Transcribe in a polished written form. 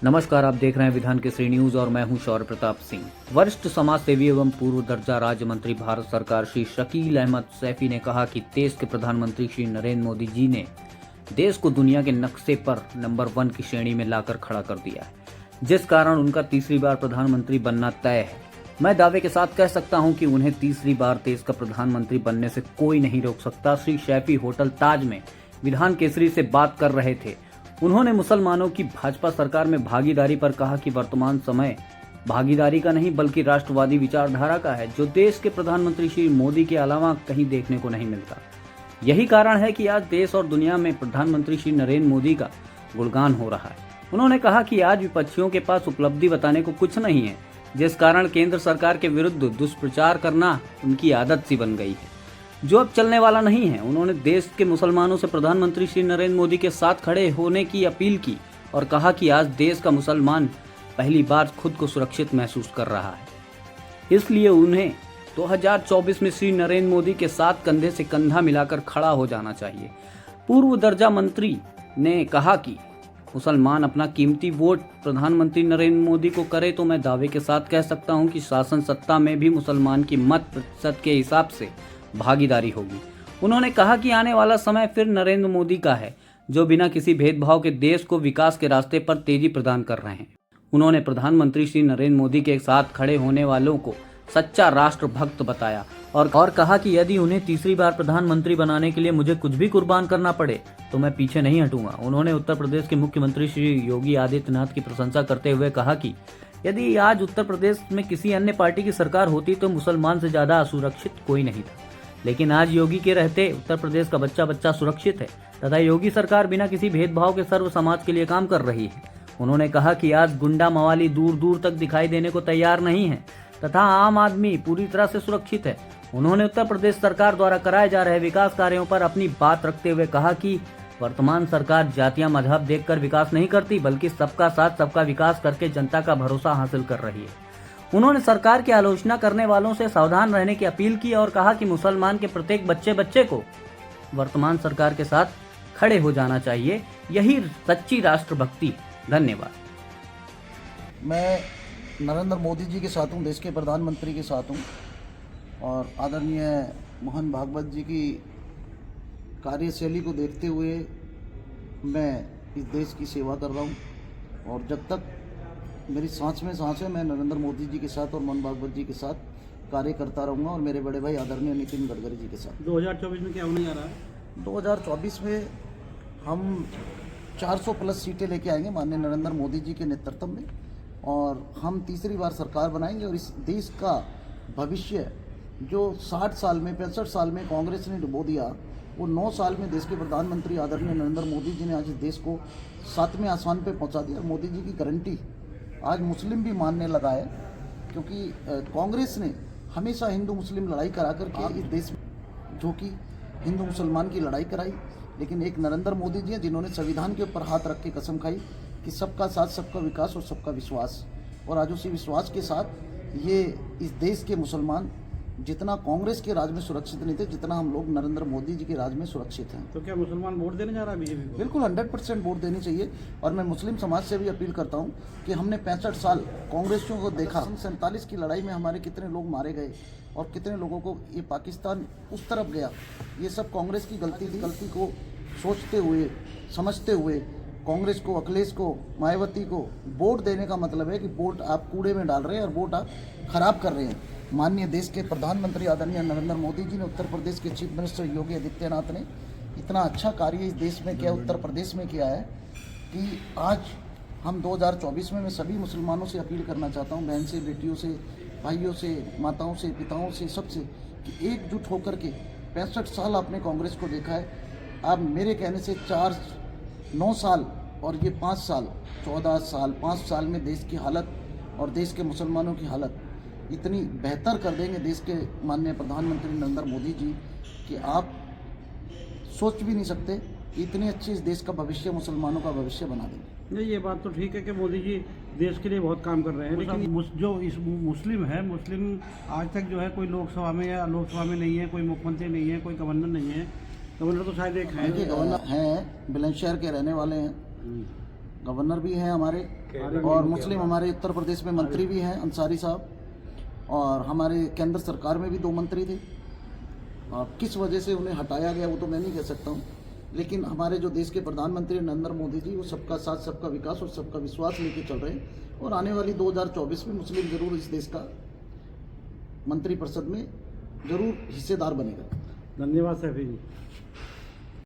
नमस्कार, आप देख रहे हैं विधान केसरी न्यूज और मैं हूं शौर्य प्रताप सिंह। वरिष्ठ समाज सेवी एवं पूर्व दर्जा राज्य मंत्री भारत सरकार श्री शकील अहमद सैफी ने कहा कि देश के प्रधानमंत्री श्री नरेंद्र मोदी जी ने देश को दुनिया के नक्शे पर नंबर 1 की श्रेणी में लाकर खड़ा कर दिया है, जिस कारण उनका तीसरी बार प्रधानमंत्री बनना तय है। मैं दावे के साथ कह सकता हूं कि उन्हें तीसरी बार देश का प्रधानमंत्री बनने से कोई नहीं रोक सकता। श्री सैफी होटल ताज में विधान केसरी से बात कर रहे थे। उन्होंने मुसलमानों की भाजपा सरकार में भागीदारी पर कहा कि वर्तमान समय भागीदारी का नहीं बल्कि राष्ट्रवादी विचारधारा का है, जो देश के प्रधानमंत्री श्री मोदी के अलावा कहीं देखने को नहीं मिलता। यही कारण है कि आज देश और दुनिया में प्रधानमंत्री श्री नरेंद्र मोदी का गुणगान हो रहा है। उन्होंने कहा कि आज विपक्षियों के पास उपलब्धि बताने को कुछ नहीं है, जिस कारण केंद्र सरकार के विरुद्ध दुष्प्रचार करना उनकी आदत सी बन गई है, जो अब चलने वाला नहीं है। उन्होंने देश के मुसलमानों से प्रधानमंत्री श्री नरेंद्र मोदी के साथ खड़े होने की अपील की और कहा कि आज देश का मुसलमान पहली बार खुद को सुरक्षित महसूस कर रहा है, इसलिए उन्हें 2024 में श्री नरेंद्र मोदी के साथ कंधे से कंधा मिलाकर खड़ा हो जाना चाहिए। पूर्व दर्जा मंत्री ने कहा कि मुसलमान अपना कीमती वोट प्रधानमंत्री नरेंद्र मोदी को करे तो मैं दावे के साथ कह सकता हूं कि शासन सत्ता में भी मुसलमान की मत प्रतिशत के हिसाब से भागीदारी होगी। उन्होंने कहा कि आने वाला समय फिर नरेंद्र मोदी का है, जो बिना किसी भेदभाव के देश को विकास के रास्ते पर तेजी प्रदान कर रहे हैं। उन्होंने प्रधानमंत्री श्री नरेंद्र मोदी के साथ खड़े होने वालों को सच्चा राष्ट्रभक्त बताया और कहा कि यदि उन्हें तीसरी बार प्रधानमंत्री बनाने के लिए मुझे कुछ भी कुर्बान करना पड़े तो मैं पीछे नहीं हटूंगा। उन्होंने उत्तर प्रदेश के मुख्यमंत्री श्री योगी आदित्यनाथ की प्रशंसा करते हुए कहा कि यदि आज उत्तर प्रदेश में किसी अन्य पार्टी की सरकार होती तो मुसलमान से ज्यादा असुरक्षित कोई नहीं था, लेकिन आज योगी के रहते उत्तर प्रदेश का बच्चा बच्चा सुरक्षित है तथा योगी सरकार बिना किसी भेदभाव के सर्व समाज के लिए काम कर रही है। उन्होंने कहा कि आज गुंडा मवाली दूर दूर तक दिखाई देने को तैयार नहीं है तथा आम आदमी पूरी तरह से सुरक्षित है। उन्होंने उत्तर प्रदेश सरकार द्वारा कराए जा रहे विकास कार्यों पर अपनी बात रखते हुए कहा कि वर्तमान सरकार जातियां मजहब देखकर विकास नहीं करती, बल्कि सबका साथ सबका विकास करके जनता का भरोसा हासिल कर रही है। उन्होंने सरकार की आलोचना करने वालों से सावधान रहने की अपील की और कहा कि मुसलमान के प्रत्येक बच्चे को वर्तमान सरकार के साथ खड़े हो जाना चाहिए। यही सच्ची राष्ट्रभक्ति। धन्यवाद। मैं नरेंद्र मोदी जी के साथ हूँ, देश के प्रधानमंत्री के साथ हूँ और आदरणीय मोहन भागवत जी की कार्यशैली को देखते हुए मैं इस देश की सेवा कर रहा हूँ और जब तक मेरी सांस में सांस है मैं नरेंद्र मोदी जी के साथ और मोहन भागवत जी के साथ कार्य करता रहूँगा और मेरे बड़े भाई आदरणीय नितिन गडकरी जी के साथ। 2024 में क्या होने जा रहा है? 2024 में हम 400 प्लस सीटें लेके आएंगे माननीय नरेंद्र मोदी जी के नेतृत्व में और हम तीसरी बार सरकार बनाएंगे और इस देश का भविष्य जो 60 साल में 65 साल में कांग्रेस ने डुबो दिया, वो 9 साल में देश के प्रधानमंत्री आदरणीय नरेंद्र मोदी जी ने आज इस देश को 7वें आसमान पे पहुंचा दिया। मोदी जी की गारंटी आज मुस्लिम भी मानने लगा है, क्योंकि कांग्रेस ने हमेशा हिंदू मुस्लिम लड़ाई करा करके इस देश में जो कि हिंदू मुसलमान की लड़ाई कराई, लेकिन एक नरेंद्र मोदी जी हैं जिन्होंने संविधान के ऊपर हाथ रख के कसम खाई कि सबका साथ सबका विकास और सबका विश्वास, और आज उसी विश्वास के साथ ये इस देश के मुसलमान जितना कांग्रेस के राज में सुरक्षित नहीं थे, जितना हम लोग नरेंद्र मोदी जी के राज में सुरक्षित हैं। तो क्या मुसलमान वोट देने जा रहा है बीजेपी को? बिल्कुल 100% वोट देनी चाहिए और मैं मुस्लिम समाज से भी अपील करता हूं कि हमने 65 साल कांग्रेसियों को देखा, 47 की लड़ाई में हमारे कितने लोग मारे गए और कितने लोगों को ये पाकिस्तान उस तरफ गया, ये सब कांग्रेस की गलती थी। गलती को सोचते हुए समझते हुए कांग्रेस को, अखिलेश को, मायावती को वोट देने का मतलब है कि वोट आप कूड़े में डाल रहे हैं और वोट आप खराब कर रहे हैं। माननीय देश के प्रधानमंत्री आदरणीय नरेंद्र मोदी जी ने, उत्तर प्रदेश के चीफ मिनिस्टर योगी आदित्यनाथ ने इतना अच्छा कार्य इस देश में किया, उत्तर प्रदेश में किया है कि आज हम 2024 में मैं सभी मुसलमानों से अपील करना चाहता हूँ, बहन से, बेटियों से, भाइयों से, माताओं से, पिताओं से, सबसे कि एकजुट होकर के 65 साल आपने कांग्रेस को देखा है, आप मेरे कहने से 9 साल और ये 5 साल 14 साल 5 साल में देश की हालत और देश के मुसलमानों की हालत इतनी बेहतर कर देंगे देश के माननीय प्रधानमंत्री नरेंद्र मोदी जी कि आप सोच भी नहीं सकते कि इतनी अच्छी इस देश का भविष्य, मुसलमानों का भविष्य बना देंगे। नहीं, ये बात तो ठीक है कि मोदी जी देश के लिए बहुत काम कर रहे हैं, लेकिन जो इस मुस्लिम है, मुस्लिम आज तक जो है कोई लोकसभा में या लोकसभा में नहीं है, कोई मुख्यमंत्री नहीं है, कोई गवर्नर नहीं है। गवर्नर तो शायद एक है, गवर्नर हैं, बुलंदशहर के रहने वाले हैं, गवर्नर भी हैं हमारे, और मुस्लिम हमारे उत्तर प्रदेश में मंत्री भी हैं अंसारी साहब, और हमारे केंद्र सरकार में भी 2 मंत्री थे। किस वजह से उन्हें हटाया गया वो तो मैं नहीं कह सकता हूँ, लेकिन हमारे जो देश के प्रधानमंत्री नरेंद्र मोदी जी वो सबका साथ, सबका विकास और सबका विश्वास लेके चल रहे हैं, और आने वाली 2024 में मुस्लिम जरूर इस देश का मंत्रिपरिषद में जरूर हिस्सेदार बनेगा। धन्यवाद सैफी जी।